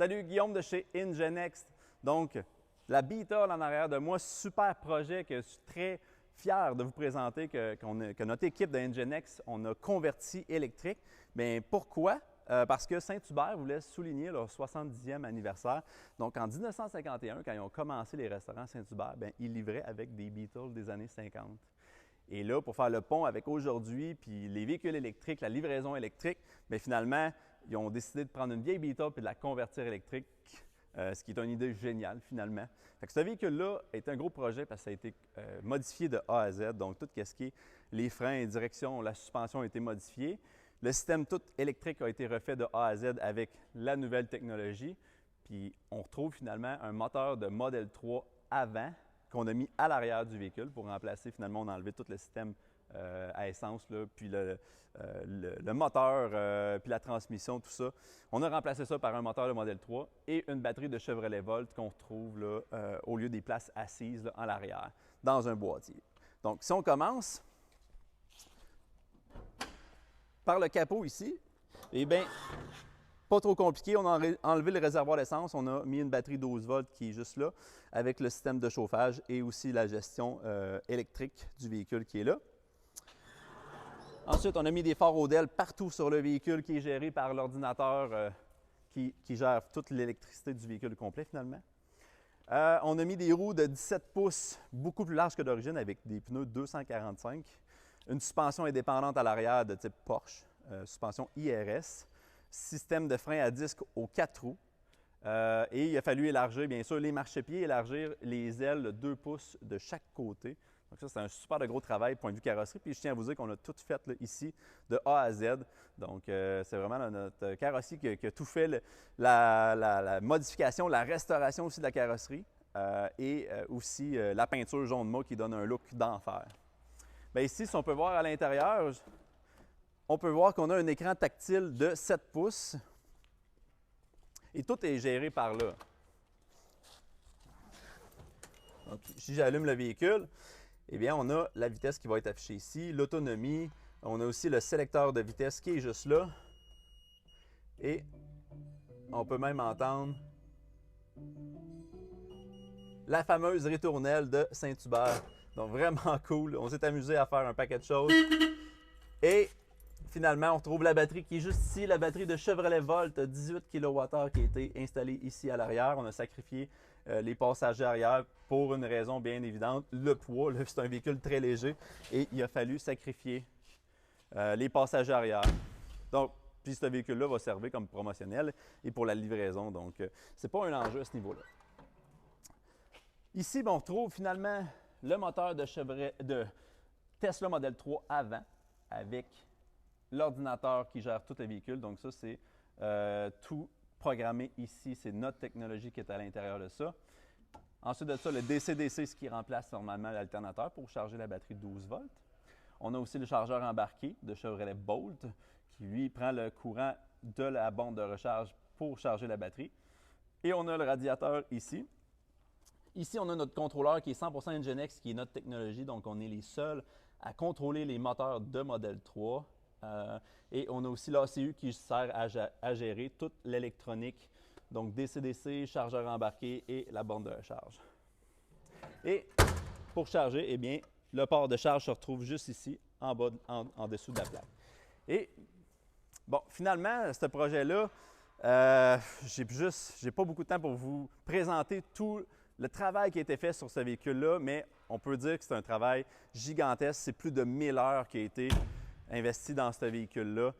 Salut, Guillaume de chez Enginext. Donc, la Beetle en arrière de moi, super projet que je suis très fier de vous présenter que notre équipe de Enginext, on a converti électrique. Bien, pourquoi? Parce que Saint-Hubert voulait souligner leur 70e anniversaire. Donc, en 1951, quand ils ont commencé les restaurants Saint-Hubert, ils livraient avec des Beetles des années 50. Et là, pour faire le pont avec aujourd'hui, puis les véhicules électriques, la livraison électrique, bien finalement, ils ont décidé de prendre une vieille Beetle et de la convertir électrique, ce qui est une idée géniale finalement. Fait que ce véhicule-là est un gros projet parce que ça a été modifié de A à Z. Donc, tout ce qui est les freins, les directions, la suspension a été modifiée. Le système tout électrique a été refait de A à Z avec la nouvelle technologie. Puis, on retrouve finalement un moteur de Model 3 avant, qu'on a mis à l'arrière du véhicule pour remplacer, finalement, on a enlevé tout le système à essence, là, puis le moteur, puis la transmission, tout ça. On a remplacé ça par un moteur de Model 3 et une batterie de Chevrolet Volt qu'on retrouve là, au lieu des places assises là, en l'arrière, dans un boîtier. Donc, si on commence par le capot ici, eh bien, pas trop compliqué, on a enlevé le réservoir d'essence, on a mis une batterie 12 volts qui est juste là, avec le système de chauffage et aussi la gestion électrique du véhicule qui est là. Ensuite, on a mis des phares Odell partout sur le véhicule qui est géré par l'ordinateur qui gère toute l'électricité du véhicule complet finalement. On a mis des roues de 17 pouces, beaucoup plus larges que d'origine, avec des pneus 245. Une suspension indépendante à l'arrière de type Porsche, suspension IRS. Système de frein à disque aux 4 roues. Et il a fallu élargir, bien sûr, les marchepieds, élargir les ailes de 2 pouces de chaque côté. Donc ça, c'est un super de gros travail, point de vue carrosserie. Puis je tiens à vous dire qu'on a tout fait là, ici, de A à Z. Donc c'est vraiment là, notre carrosserie qui a tout fait, la modification, la restauration aussi de la carrosserie. Et aussi la peinture jaune mât qui donne un look d'enfer. Bien, ici, si on peut voir à l'intérieur, on peut voir qu'on a un écran tactile de 7 pouces et tout est géré par là. Donc, si j'allume le véhicule, eh bien, on a la vitesse qui va être affichée ici, l'autonomie, on a aussi le sélecteur de vitesse qui est juste là et on peut même entendre la fameuse ritournelle de Saint-Hubert. Donc, vraiment cool. On s'est amusé à faire un paquet de choses. Et finalement, on retrouve la batterie qui est juste ici, la batterie de Chevrolet Volt 18 kWh qui a été installée ici à l'arrière. On a sacrifié les passagers arrière pour une raison bien évidente, le poids. C'est un véhicule très léger et il a fallu sacrifier les passagers arrière. Donc, puis ce véhicule-là va servir comme promotionnel et pour la livraison. Donc, c'est pas un enjeu à ce niveau-là. Ici, on retrouve finalement le moteur de Tesla Model 3 avant avec l'ordinateur qui gère tout le véhicule. Donc ça, c'est tout programmé ici. C'est notre technologie qui est à l'intérieur de ça. Ensuite de ça, le DC-DC, ce qui remplace normalement l'alternateur pour charger la batterie de 12 volts. On a aussi le chargeur embarqué de Chevrolet Bolt qui, lui, prend le courant de la borne de recharge pour charger la batterie. Et on a le radiateur ici. Ici, on a notre contrôleur qui est 100% Enginext, qui est notre technologie. Donc, on est les seuls à contrôler les moteurs de Model 3. Et on a aussi l'ACU qui sert à gérer toute l'électronique, donc DC-DC, chargeur embarqué et la borne de recharge. Et pour charger, eh bien, le port de charge se retrouve juste ici, en bas, en dessous de la plaque. Et bon, finalement, ce projet-là, j'ai pas beaucoup de temps pour vous présenter tout le travail qui a été fait sur ce véhicule-là, mais on peut dire que c'est un travail gigantesque. C'est plus de 1000 heures qui a été investi dans ce véhicule-là.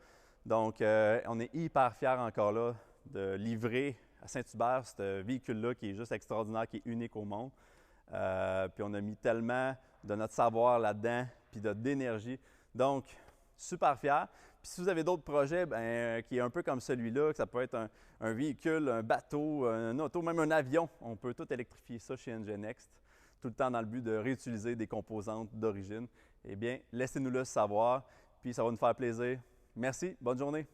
Donc, on est hyper fiers encore là de livrer à Saint-Hubert ce véhicule-là qui est juste extraordinaire, qui est unique au monde. Puis on a mis tellement de notre savoir là-dedans, puis d'énergie. Donc, super fiers. Puis si vous avez d'autres projets qui est un peu comme celui-là, que ça peut être un véhicule, un bateau, un auto, même un avion, on peut tout électrifier ça chez Enginext, tout le temps dans le but de réutiliser des composantes d'origine. Eh bien, laissez-nous le savoir, puis ça va nous faire plaisir. Merci, bonne journée.